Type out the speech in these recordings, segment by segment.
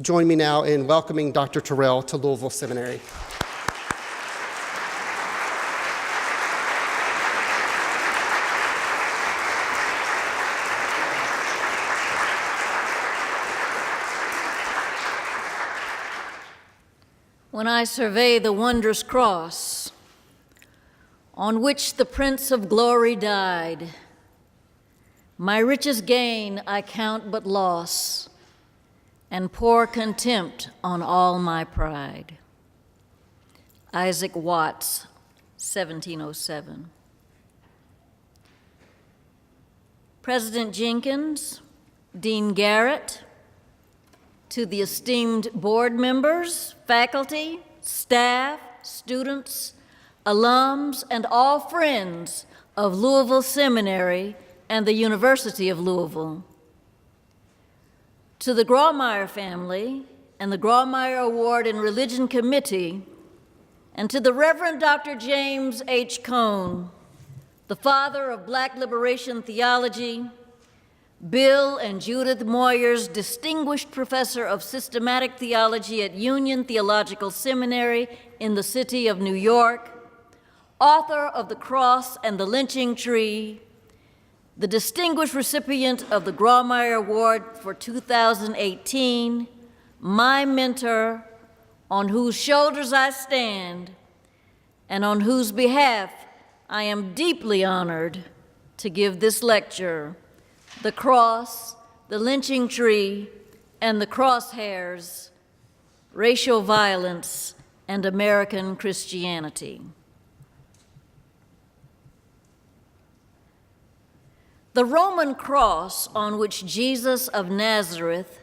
Join me now in welcoming Dr. Terrell to Louisville Seminary. When I survey the wondrous cross on which the Prince of Glory died, my richest gain I count but loss, and pour contempt on all my pride. Isaac Watts, 1707. President Jenkins, Dean Garrett, to the esteemed board members, faculty, staff, students, alums, and all friends of Louisville Seminary and the University of Louisville. To the Grawemeyer family and the Grawemeyer Award in Religion Committee, and to the Reverend Dr. James H. Cone, the father of Black liberation theology, Bill and Judith Moyers, Distinguished Professor of Systematic Theology at Union Theological Seminary in the city of New York, author of The Cross and the Lynching Tree, the distinguished recipient of the Grawemeyer Award for 2018, my mentor, on whose shoulders I stand, and on whose behalf I am deeply honored to give this lecture, The Cross, the Lynching Tree, and the Crosshairs, Racial Violence and American Christianity. The Roman cross on which Jesus of Nazareth,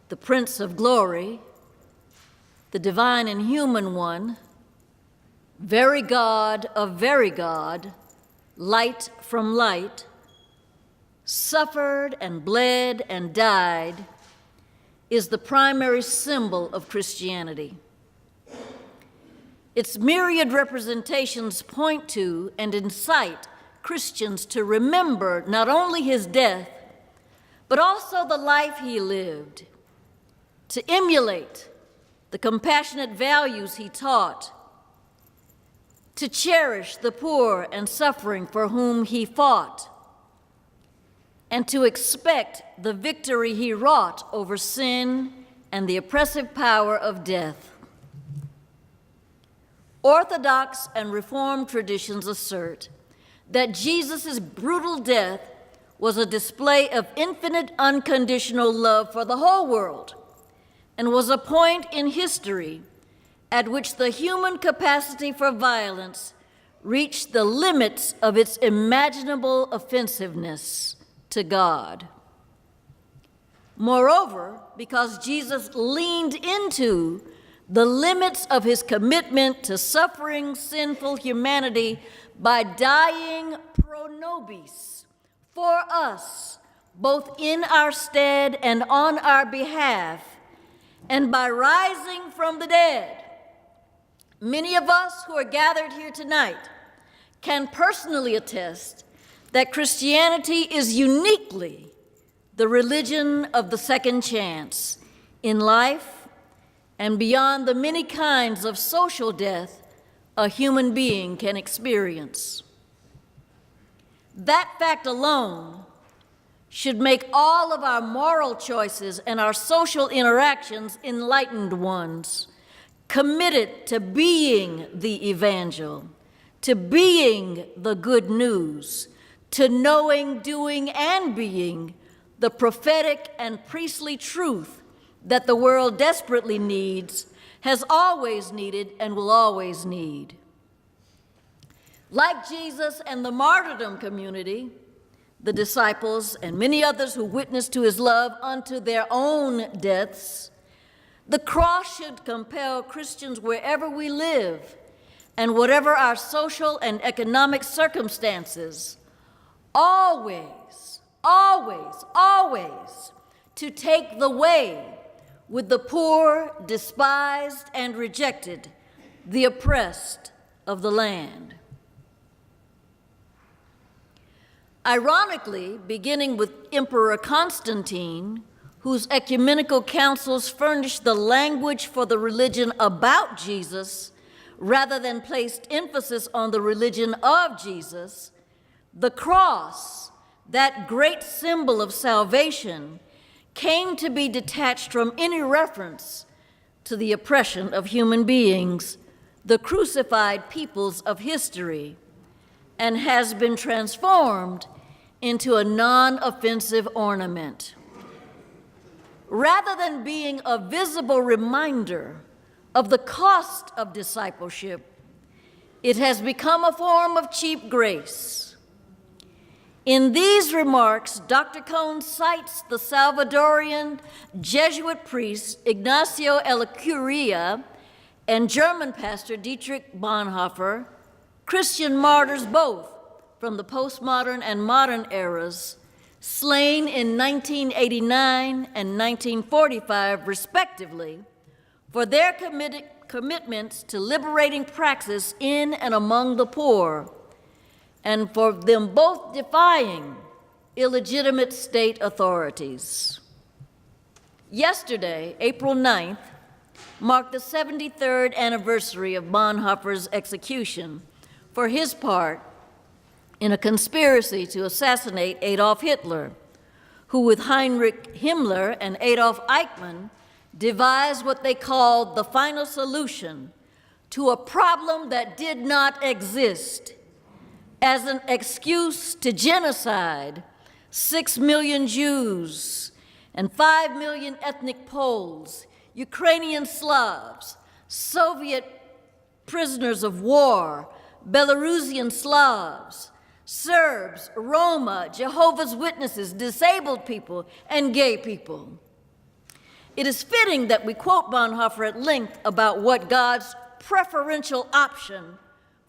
the Prince of Glory, the divine and human one, very God of very God, light from light, suffered and bled and died, is the primary symbol of Christianity. Its myriad representations point to and incite Christians to remember not only his death, but also the life he lived, to emulate the compassionate values he taught, to cherish the poor and suffering for whom he fought, and to expect the victory he wrought over sin and the oppressive power of death. Orthodox and Reformed traditions assert that Jesus' brutal death was a display of infinite unconditional love for the whole world and was a point in history at which the human capacity for violence reached the limits of its imaginable offensiveness to God. Moreover, because Jesus leaned into the limits of his commitment to suffering sinful humanity by dying pro nobis for us, both in our stead and on our behalf, and by rising from the dead, many of us who are gathered here tonight can personally attest that Christianity is uniquely the religion of the second chance in life and beyond the many kinds of social death a human being can experience. That fact alone should make all of our moral choices and our social interactions enlightened ones, committed to being the evangel, to being the good news, to knowing, doing, and being the prophetic and priestly truth that the world desperately needs, has always needed, and will always need. Like Jesus and the martyrdom community, the disciples and many others who witnessed to his love unto their own deaths, the cross should compel Christians wherever we live and whatever our social and economic circumstances, always, always, always to take the way with the poor, despised, and rejected, the oppressed of the land. Ironically, beginning with Emperor Constantine, whose ecumenical councils furnished the language for the religion about Jesus rather than placed emphasis on the religion of Jesus, the cross, that great symbol of salvation, came to be detached from any reference to the oppression of human beings, the crucified peoples of history, and has been transformed into a non-offensive ornament. Rather than being a visible reminder of the cost of discipleship, it has become a form of cheap grace. In these remarks, Dr. Cone cites the Salvadorian Jesuit priest Ignacio Ellacuría and German pastor Dietrich Bonhoeffer, Christian martyrs both from the postmodern and modern eras, slain in 1989 and 1945, respectively, for their commitments to liberating praxis in and among the poor, and for them both defying illegitimate state authorities. Yesterday, April 9th, marked the 73rd anniversary of Bonhoeffer's execution for his part in a conspiracy to assassinate Adolf Hitler, who with Heinrich Himmler and Adolf Eichmann devised what they called the final solution to a problem that did not exist as an excuse to genocide 6 million Jews and 5 million ethnic Poles, Ukrainian Slavs, Soviet prisoners of war, Belarusian Slavs, Serbs, Roma, Jehovah's Witnesses, disabled people, and gay people. It is fitting that we quote Bonhoeffer at length about what God's preferential option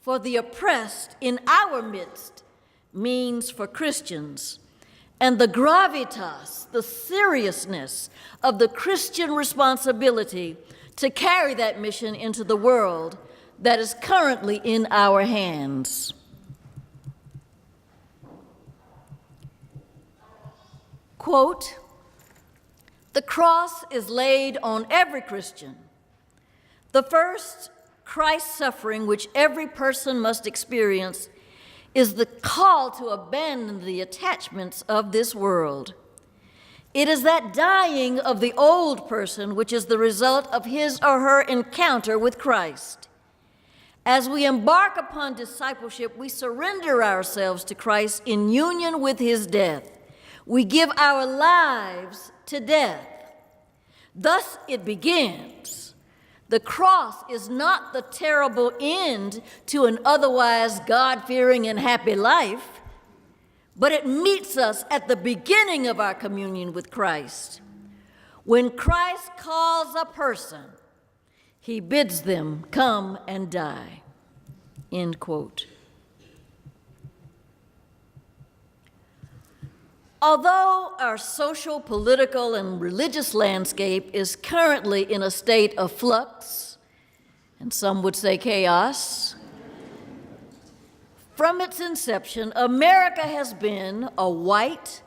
for the oppressed in our midst means for Christians, and the gravitas, the seriousness of the Christian responsibility to carry that mission into the world that is currently in our hands. Quote, "The cross is laid on every Christian. The first Christ's suffering, which every person must experience, is the call to abandon the attachments of this world. It is that dying of the old person which is the result of his or her encounter with Christ. As we embark upon discipleship, we surrender ourselves to Christ in union with his death. We give our lives to death. Thus it begins. The cross is not the terrible end to an otherwise God-fearing and happy life, but it meets us at the beginning of our communion with Christ. When Christ calls a person, he bids them come and die." End quote. Although our social, political, and religious landscape is currently in a state of flux, and some would say chaos, from its inception, America has been a white,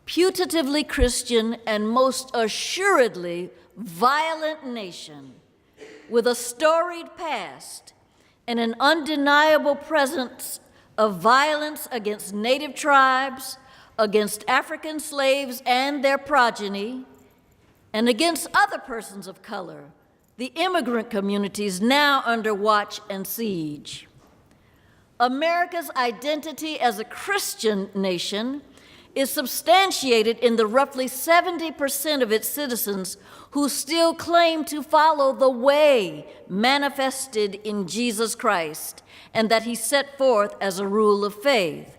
putatively Christian, and most assuredly violent nation with a storied past and an undeniable presence of violence against native tribes, against African slaves and their progeny, and against other persons of color, the immigrant communities now under watch and siege. America's identity as a Christian nation is substantiated in the roughly 70% of its citizens who still claim to follow the way manifested in Jesus Christ and that he set forth as a rule of faith.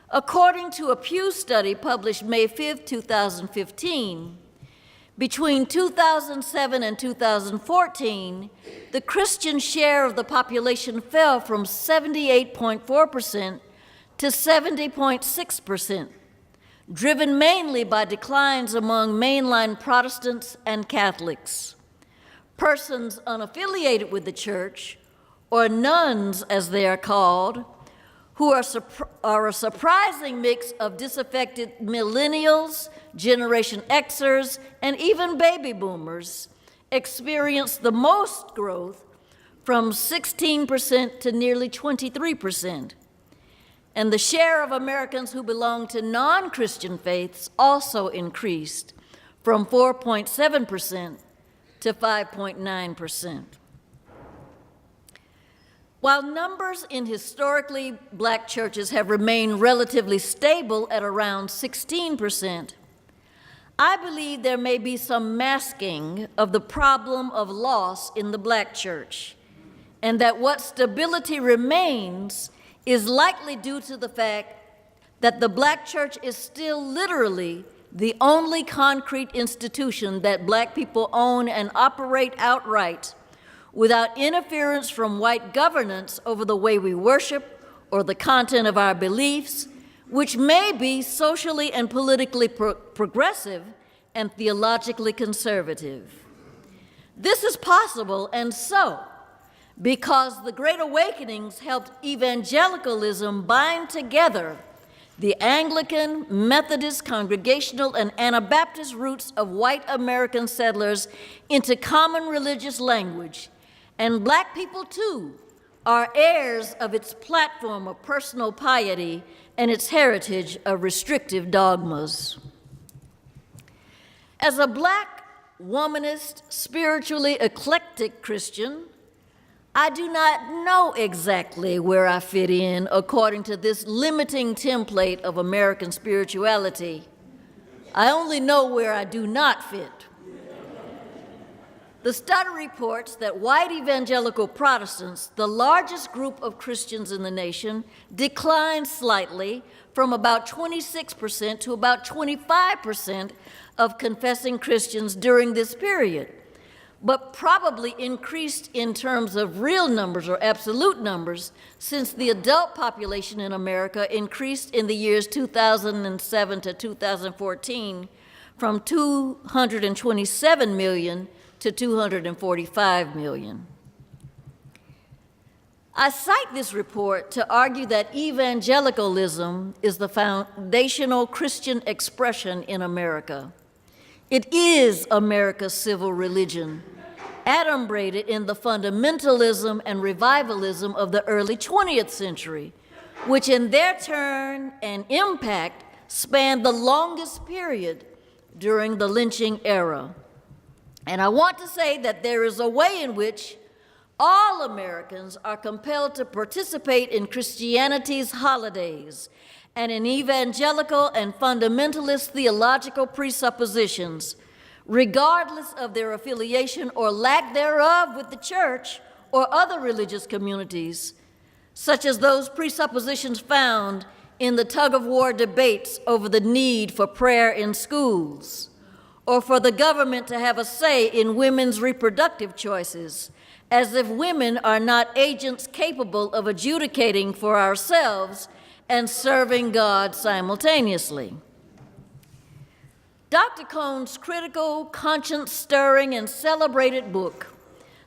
According to a Pew study published May 5, 2015, between 2007 and 2014, the Christian share of the population fell from 78.4% to 70.6%, driven mainly by declines among mainline Protestants and Catholics. Persons unaffiliated with the church, or nuns as they are called, who are a surprising mix of disaffected millennials, Generation Xers, and even baby boomers, experienced the most growth, from 16% to nearly 23%. And the share of Americans who belong to non-Christian faiths also increased from 4.7% to 5.9%. While numbers in historically black churches have remained relatively stable at around 16%, I believe there may be some masking of the problem of loss in the black church, and that what stability remains is likely due to the fact that the black church is still literally the only concrete institution that black people own and operate outright without interference from white governance over the way we worship or the content of our beliefs, which may be socially and politically progressive and theologically conservative. This is possible, and so, because the Great Awakenings helped evangelicalism bind together the Anglican, Methodist, Congregational, and Anabaptist roots of white American settlers into common religious language, and black people, too, are heirs of its platform of personal piety and its heritage of restrictive dogmas. As a black, womanist, spiritually eclectic Christian, I do not know exactly where I fit in according to this limiting template of American spirituality. I only know where I do not fit. The study reports that white evangelical Protestants, the largest group of Christians in the nation, declined slightly from about 26% to about 25% of confessing Christians during this period, but probably increased in terms of real numbers or absolute numbers since the adult population in America increased in the years 2007 to 2014 from 227 million to 245 million. I cite this report to argue that evangelicalism is the foundational Christian expression in America. It is America's civil religion, adumbrated in the fundamentalism and revivalism of the early 20th century, which in their turn and impact spanned the longest period during the lynching era. And I want to say that there is a way in which all Americans are compelled to participate in Christianity's holidays and in evangelical and fundamentalist theological presuppositions, regardless of their affiliation or lack thereof with the church or other religious communities, such as those presuppositions found in the tug-of-war debates over the need for prayer in schools, or for the government to have a say in women's reproductive choices, as if women are not agents capable of adjudicating for ourselves and serving God simultaneously. Dr. Cone's critical, conscience-stirring, and celebrated book,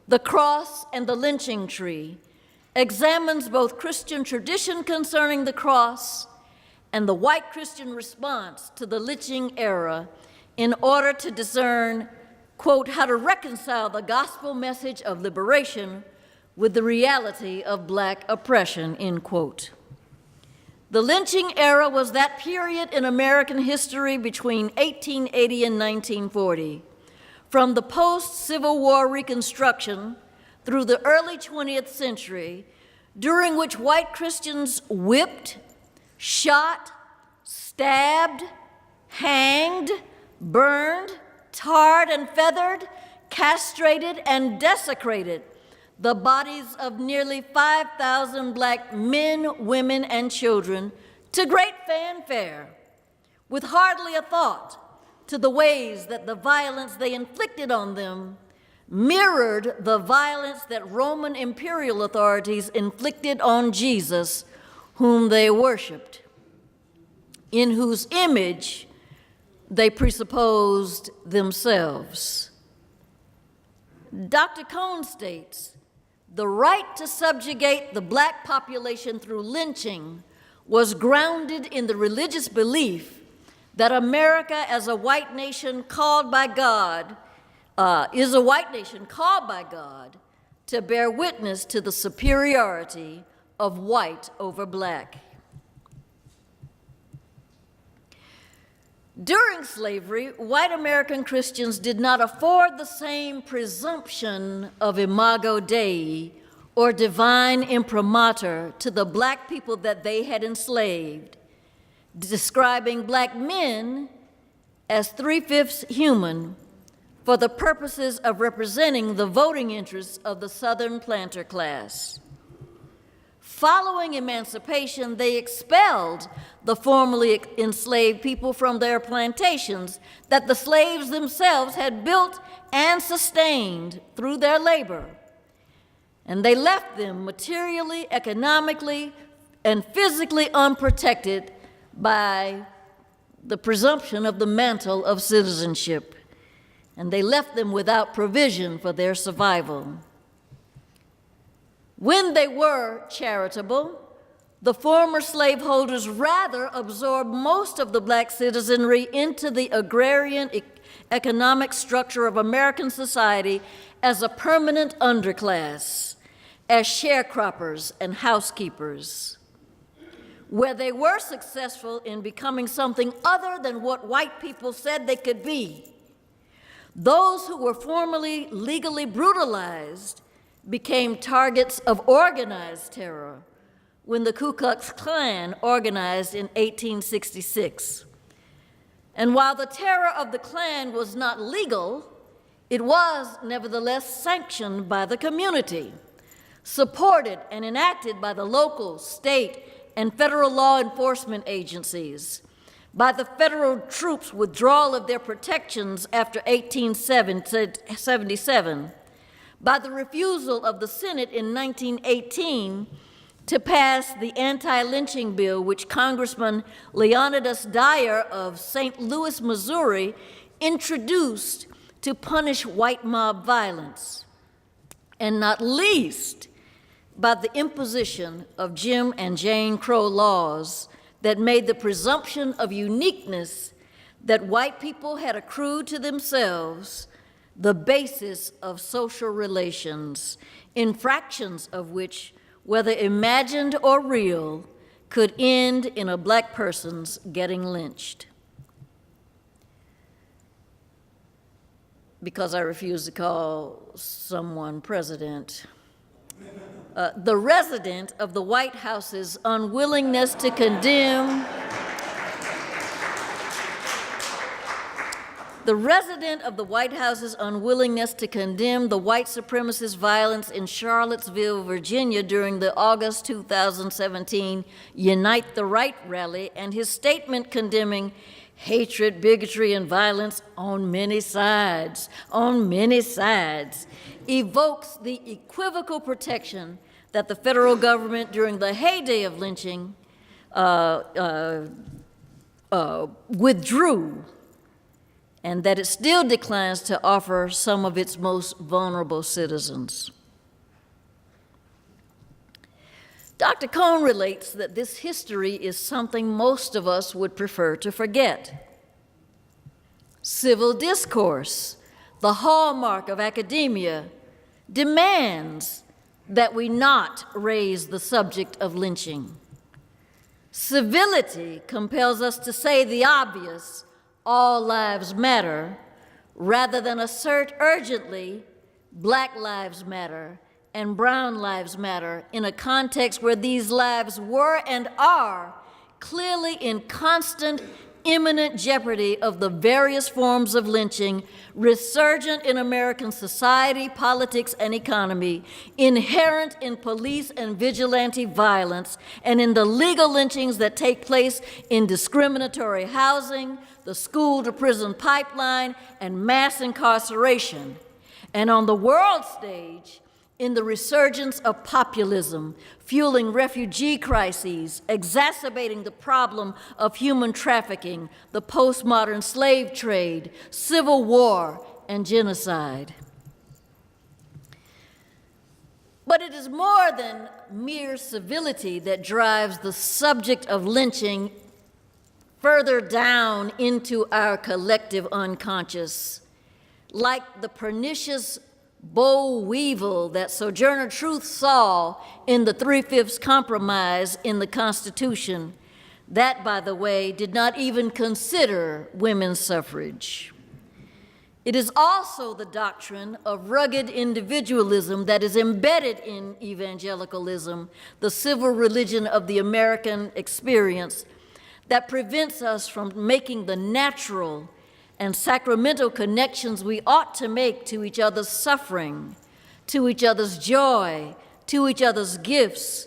The Cross and the Lynching Tree, examines both Christian tradition concerning the cross and the white Christian response to the lynching era in order to discern, quote, how to reconcile the gospel message of liberation with the reality of black oppression, end quote. The lynching era was that period in American history between 1880 and 1940, from the post-Civil War Reconstruction through the early 20th century, during which white Christians whipped, shot, stabbed, hanged, burned, tarred and feathered, castrated, and desecrated the bodies of nearly 5,000 black men, women, and children to great fanfare, with hardly a thought to the ways that the violence they inflicted on them mirrored the violence that Roman imperial authorities inflicted on Jesus, whom they worshiped, in whose image they presupposed themselves. Dr. Cone states the right to subjugate the black population through lynching was grounded in the religious belief that America, as a white nation called by God, is a white nation called by God to bear witness to the superiority of white over black. During slavery, white American Christians did not afford the same presumption of imago Dei or divine imprimatur to the black people that they had enslaved, describing black men as 3/5 human for the purposes of representing the voting interests of the Southern planter class. Following emancipation, they expelled the formerly enslaved people from their plantations that the slaves themselves had built and sustained through their labor. And they left them materially, economically, and physically unprotected by the presumption of the mantle of citizenship. And they left them without provision for their survival. When they were charitable, the former slaveholders rather absorbed most of the black citizenry into the agrarian economic structure of American society as a permanent underclass, as sharecroppers and housekeepers. Where they were successful in becoming something other than what white people said they could be, those who were formerly legally brutalized became targets of organized terror when the Ku Klux Klan organized in 1866. And while the terror of the Klan was not legal, it was nevertheless sanctioned by the community, supported and enacted by the local, state, and federal law enforcement agencies, by the federal troops' withdrawal of their protections after 1877, by the refusal of the Senate in 1918 to pass the anti-lynching bill, which Congressman Leonidas Dyer of St. Louis, Missouri, introduced to punish white mob violence, and not least by the imposition of Jim and Jane Crow laws that made the presumption of uniqueness that white people had accrued to themselves the basis of social relations, infractions of which, whether imagined or real, could end in a black person's getting lynched. Because I refuse to call someone president. The resident of the White House's unwillingness to condemn the white supremacist violence in Charlottesville, Virginia during the August 2017 Unite the Right rally and his statement condemning hatred, bigotry, and violence on many sides, evokes the equivocal protection that the federal government during the heyday of lynching withdrew, and that it still declines to offer some of its most vulnerable citizens. Dr. Cone relates that this history is something most of us would prefer to forget. Civil discourse, the hallmark of academia, demands that we not raise the subject of lynching. Civility compels us to say the obvious, all lives matter, rather than assert urgently, Black lives matter and brown lives matter in a context where these lives were and are clearly in constant, imminent jeopardy of the various forms of lynching resurgent in American society, politics, and economy, inherent in police and vigilante violence, and in the legal lynchings that take place in discriminatory housing, the school-to-prison pipeline, and mass incarceration. And on the world stage, in the resurgence of populism, fueling refugee crises, exacerbating the problem of human trafficking, the postmodern slave trade, civil war, and genocide. But it is more than mere civility that drives the subject of lynching further down into our collective unconscious, like the pernicious boll weevil that Sojourner Truth saw in the 3/5 compromise in the Constitution. That, by the way, did not even consider women's suffrage. It is also the doctrine of rugged individualism that is embedded in evangelicalism, the civil religion of the American experience, that prevents us from making the natural and sacramental connections we ought to make to each other's suffering, to each other's joy, to each other's gifts,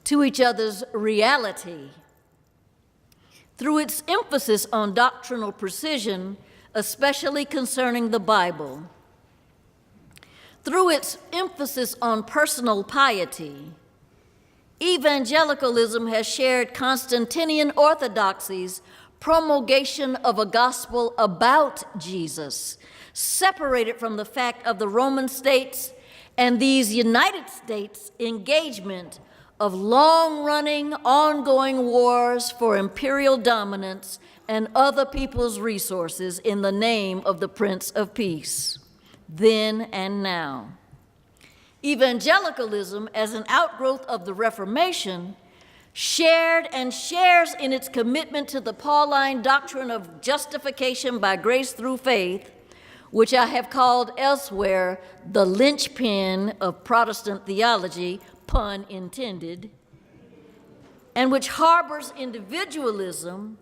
to each other's reality. Through its emphasis on doctrinal precision, especially concerning the Bible, through its emphasis on personal piety, evangelicalism has shared Constantinian orthodoxies, promulgation of a gospel about Jesus, separated from the fact of the Roman states and these United States engagement of long-running, ongoing wars for imperial dominance and other people's resources in the name of the Prince of Peace, then and now. Evangelicalism, as an outgrowth of the Reformation, shared and shares in its commitment to the Pauline doctrine of justification by grace through faith, which I have called elsewhere the linchpin of Protestant theology, pun intended, and which harbors individualism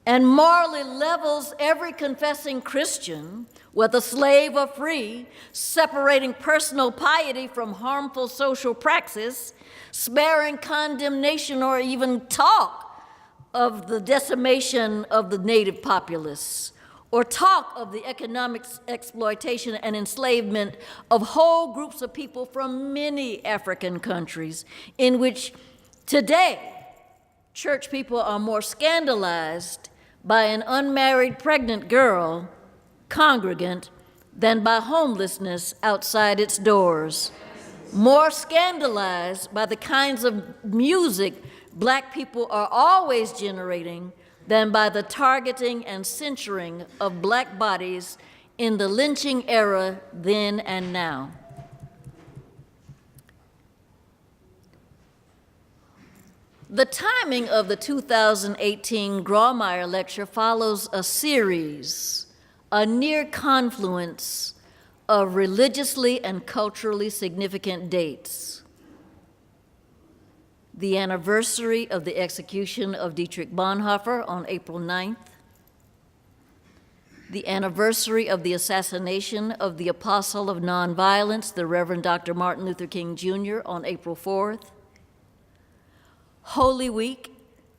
and morally levels every confessing Christian, whether slave or free, separating personal piety from harmful social praxis, sparing condemnation or even talk of the decimation of the native populace, or talk of the economic exploitation and enslavement of whole groups of people from many African countries, in which today church people are more scandalized by an unmarried pregnant girl, congregant, than by homelessness outside its doors. More scandalized by the kinds of music Black people are always generating than by the targeting and censoring of Black bodies in the lynching era then and now. The timing of the 2018 Grawemeyer Lecture follows a series, a near confluence of religiously and culturally significant dates. The anniversary of the execution of Dietrich Bonhoeffer on April 9th, the anniversary of the assassination of the apostle of nonviolence, the Reverend Dr. Martin Luther King Jr. on April 4th, Holy Week,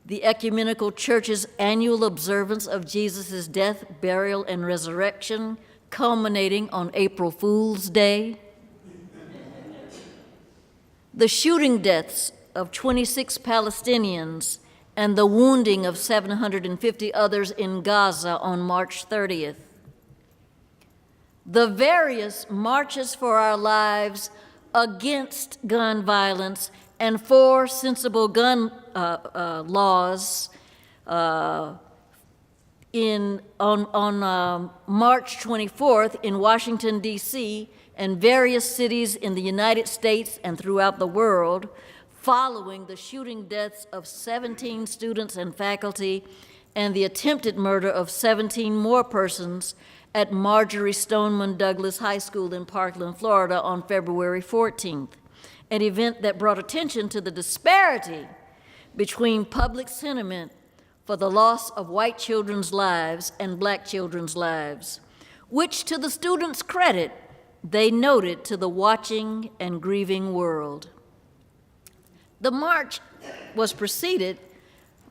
the Ecumenical Church's annual observance of Jesus' death, burial, and resurrection, culminating on April Fool's Day. The shooting deaths of 26 Palestinians and the wounding of 750 others in Gaza on March 30th. The various marches for our lives against gun violence and for sensible gun laws on March 24th in Washington, D.C., and various cities in the United States and throughout the world, following the shooting deaths of 17 students and faculty and the attempted murder of 17 more persons at Marjorie Stoneman Douglas High School in Parkland, Florida on February 14th. An event that brought attention to the disparity between public sentiment for the loss of white children's lives and Black children's lives, which, to the students' credit, they noted to the watching and grieving world. The march was preceded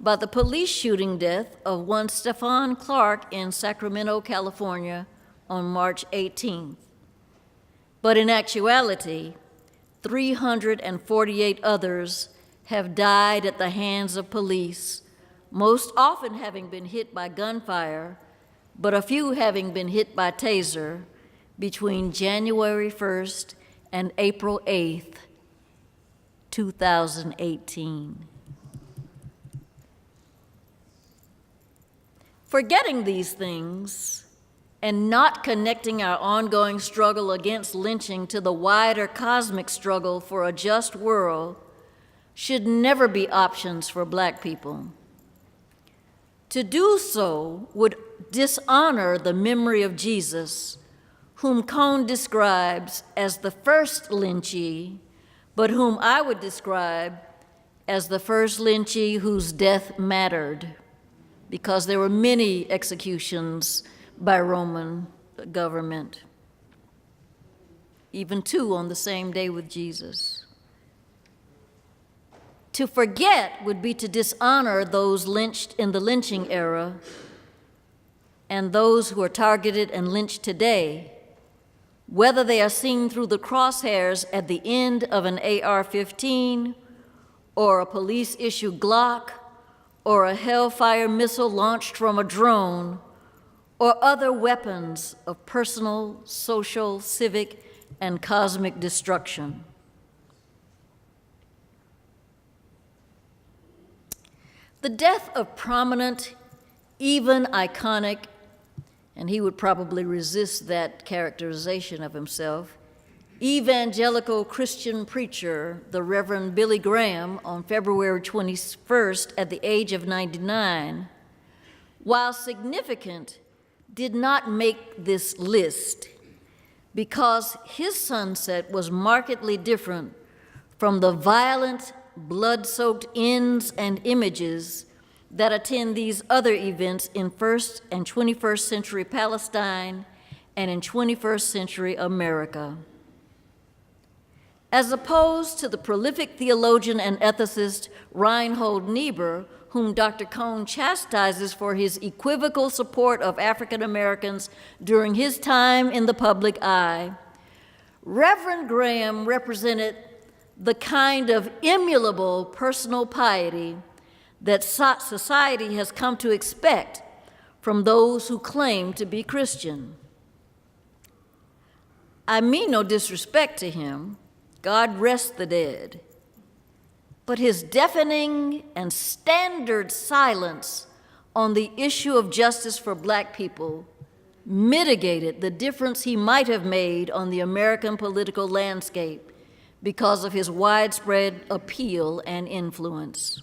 by the police shooting death of one Stephon Clark in Sacramento, California on March 18th. But in actuality, 348 others have died at the hands of police, most often having been hit by gunfire, but a few having been hit by taser between January 1st and April 8th 2018. Forgetting these things and not connecting our ongoing struggle against lynching to the wider cosmic struggle for a just world should never be options for Black people. To do so would dishonor the memory of Jesus, whom Cone describes as the first lynchee, but whom I would describe as the first lynchee whose death mattered, because there were many executions by Roman government, even 2 on the same day with Jesus. To forget would be to dishonor those lynched in the lynching era and those who are targeted and lynched today, whether they are seen through the crosshairs at the end of an AR-15 or a police-issued Glock or a Hellfire missile launched from a drone or other weapons of personal, social, civic, and cosmic destruction. The death of prominent, even iconic, and he would probably resist that characterization of himself, evangelical Christian preacher, the Reverend Billy Graham, on February 21st at the age of 99, while significant, did not make this list because his sunset was markedly different from the violent, blood-soaked ends and images that attend these other events in 1st and 21st century Palestine and in 21st century America. As opposed to the prolific theologian and ethicist Reinhold Niebuhr, whom Dr. Cone chastises for his equivocal support of African Americans during his time in the public eye, Reverend Graham represented the kind of emulable personal piety that society has come to expect from those who claim to be Christian. I mean no disrespect to him, God rest the dead, but his deafening and standard silence on the issue of justice for Black people mitigated the difference he might have made on the American political landscape because of his widespread appeal and influence.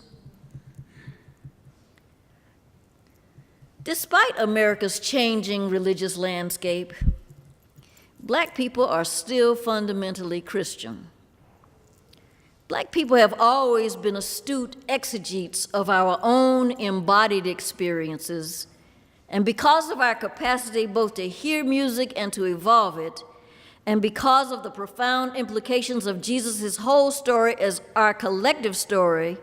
Despite America's changing religious landscape, Black people are still fundamentally Christian. Black people have always been astute exegetes of our own embodied experiences, and because of our capacity both to hear music and to evolve it, and because of the profound implications of Jesus' whole story as our collective story,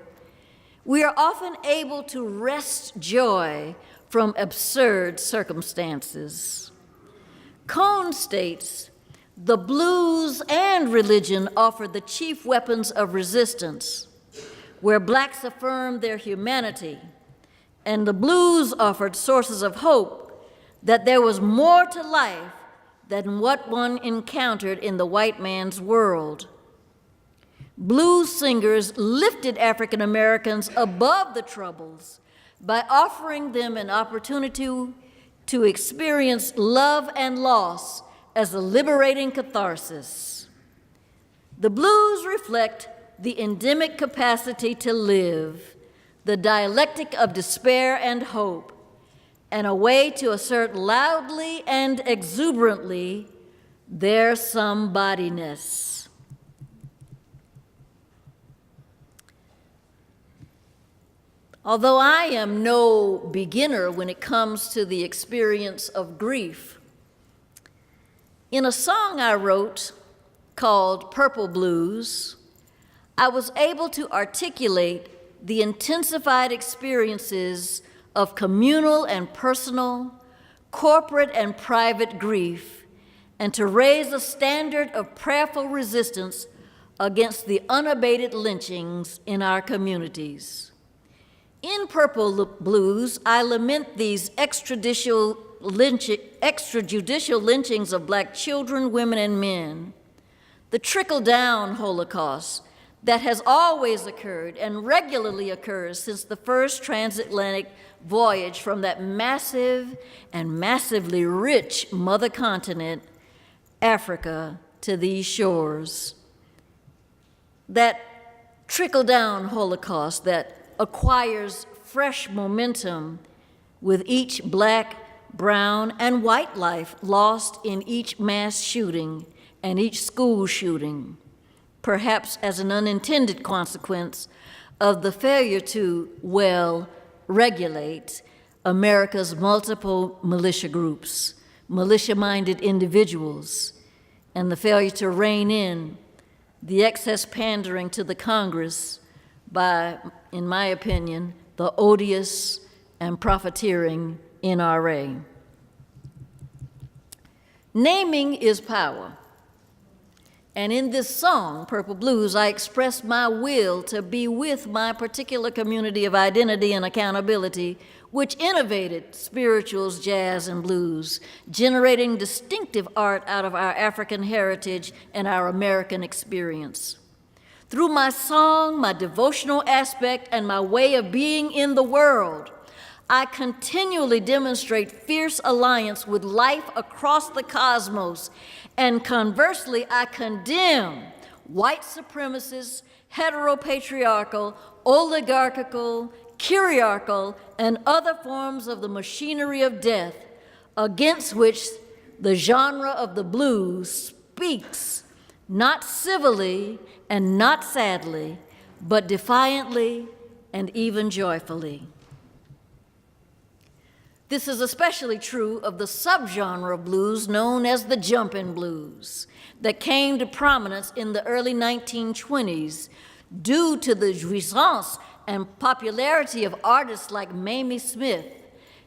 we are often able to wrest joy from absurd circumstances. Cone states, the blues and religion offer the chief weapons of resistance, where Blacks affirmed their humanity, and the blues offered sources of hope that there was more to life than what one encountered in the white man's world. Blues singers lifted African Americans above the troubles by offering them an opportunity to experience love and loss as a liberating catharsis. The blues reflect the endemic capacity to live, the dialectic of despair and hope, and a way to assert loudly and exuberantly their somebodyness. Although I am no beginner when it comes to the experience of grief, in a song I wrote called Purple Blues, I was able to articulate the intensified experiences of communal and personal, corporate and private grief, and to raise a standard of prayerful resistance against the unabated lynchings in our communities. In Purple Blues, I lament these extrajudicial lynchings of Black children, women, and men, the trickle-down Holocaust that has always occurred and regularly occurs since the first transatlantic voyage from that massive and massively rich mother continent, Africa, to these shores. That trickle-down Holocaust that acquires fresh momentum with each black, brown, and white life lost in each mass shooting and each school shooting, perhaps as an unintended consequence of the failure to, well, regulate America's multiple militia groups, militia-minded individuals, and the failure to rein in the excess pandering to the Congress by, in my opinion, the odious and profiteering NRA. Naming is power. And in this song, Purple Blues, I express my will to be with my particular community of identity and accountability, which innovated spirituals, jazz, and blues, generating distinctive art out of our African heritage and our American experience. Through my song, my devotional aspect, and my way of being in the world, I continually demonstrate fierce alliance with life across the cosmos, and conversely, I condemn white supremacist, heteropatriarchal, oligarchical, kyriarchal, and other forms of the machinery of death against which the genre of the blues speaks, not civilly and not sadly, but defiantly and even joyfully. This is especially true of the subgenre of blues known as the jumpin' blues that came to prominence in the early 1920s due to the jouissance and popularity of artists like Mamie Smith,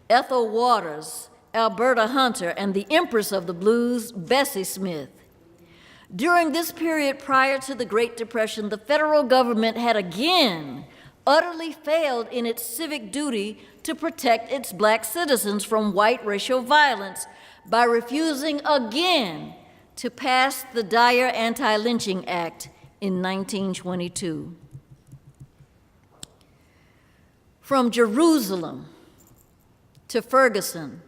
Ethel Waters, Alberta Hunter, and the Empress of the Blues, Bessie Smith. During this period prior to the Great Depression, the federal government had again utterly failed in its civic duty to protect its black citizens from white racial violence by refusing again to pass the Dyer Anti-Lynching Act in 1922. From Jerusalem to Ferguson,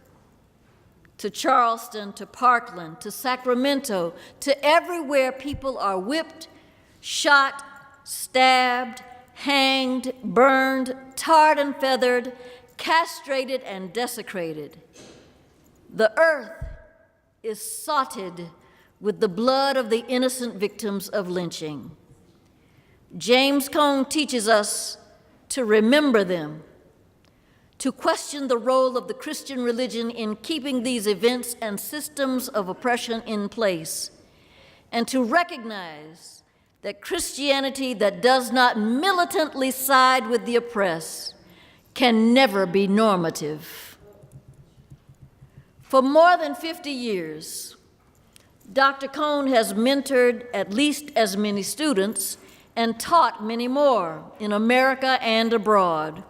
to Charleston, to Parkland, to Sacramento, to everywhere people are whipped, shot, stabbed, hanged, burned, tarred and feathered, castrated and desecrated. The earth is sotted with the blood of the innocent victims of lynching. James Cone teaches us to remember them, to question the role of the Christian religion in keeping these events and systems of oppression in place, and to recognize that Christianity that does not militantly side with the oppressed can never be normative. For more than 50 years, Dr. Cone has mentored at least as many students and taught many more in America and abroad.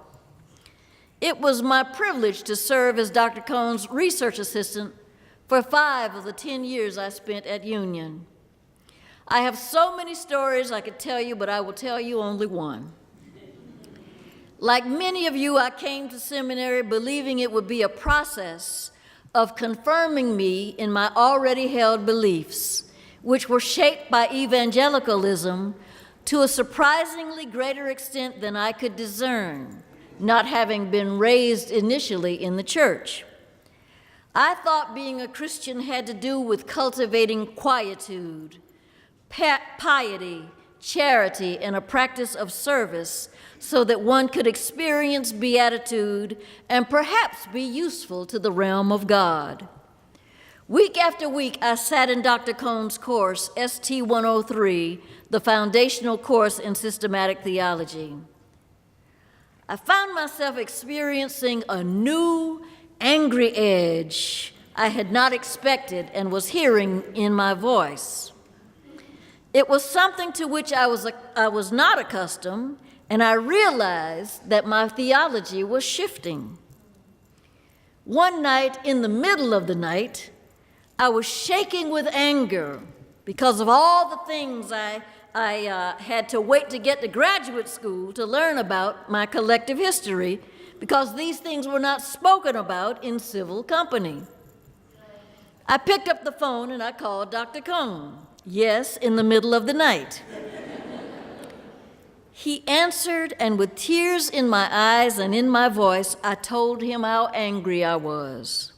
It was my privilege to serve as Dr. Cone's research assistant for 5 of the 10 years I spent at Union. I have so many stories I could tell you, but I will tell you only one. Like many of you, I came to seminary believing it would be a process of confirming me in my already held beliefs, which were shaped by evangelicalism to a surprisingly greater extent than I could discern, not having been raised initially in the church. I thought being a Christian had to do with cultivating quietude, piety, charity, and a practice of service so that one could experience beatitude and perhaps be useful to the realm of God. Week after week, I sat in Dr. Cone's course, ST 103, the foundational course in systematic theology. I found myself experiencing a new, angry edge I had not expected and was hearing in my voice. It was something to which I was not accustomed, and I realized that my theology was shifting. One night, in the middle of the night, I was shaking with anger because of all the things I I had to wait to get to graduate school to learn about my collective history because these things were not spoken about in civil company. I picked up the phone and I called Dr. Cone. Yes, in the middle of the night. He answered, and with tears in my eyes and in my voice, I told him how angry I was.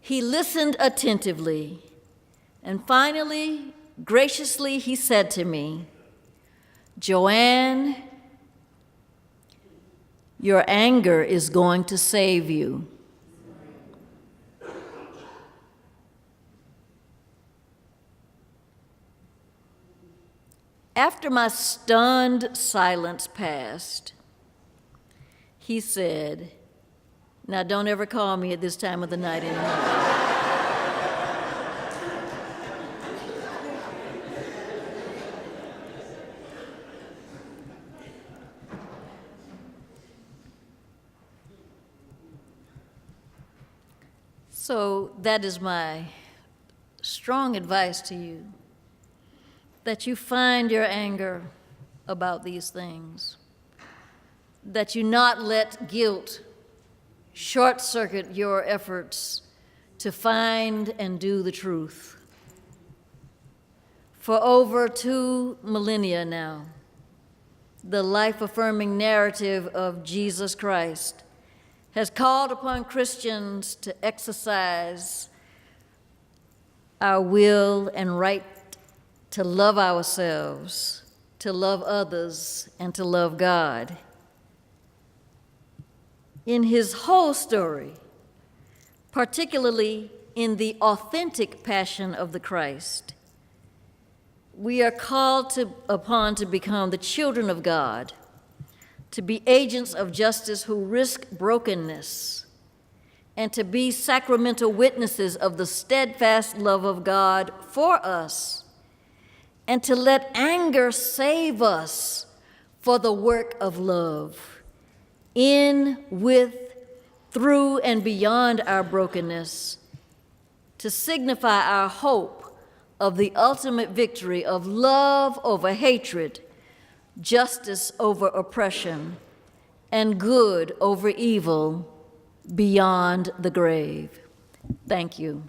He listened attentively, and finally, graciously, he said to me, "JoAnne, your anger is going to save you." After my stunned silence passed, he said, "Now don't ever call me at this time of the night anymore." So that is my strong advice to you, that you find your anger about these things, that you not let guilt short-circuit your efforts to find and do the truth. For over 2 millennia now, the life-affirming narrative of Jesus Christ has called upon Christians to exercise our will and right to love ourselves, to love others, and to love God. In his whole story, particularly in the authentic passion of the Christ, we are called upon to become the children of God, to be agents of justice who risk brokenness, and to be sacramental witnesses of the steadfast love of God for us, and to let anger save us for the work of love, in, with, through, and beyond our brokenness, to signify our hope of the ultimate victory of love over hatred, justice over oppression, and good over evil beyond the grave. Thank you.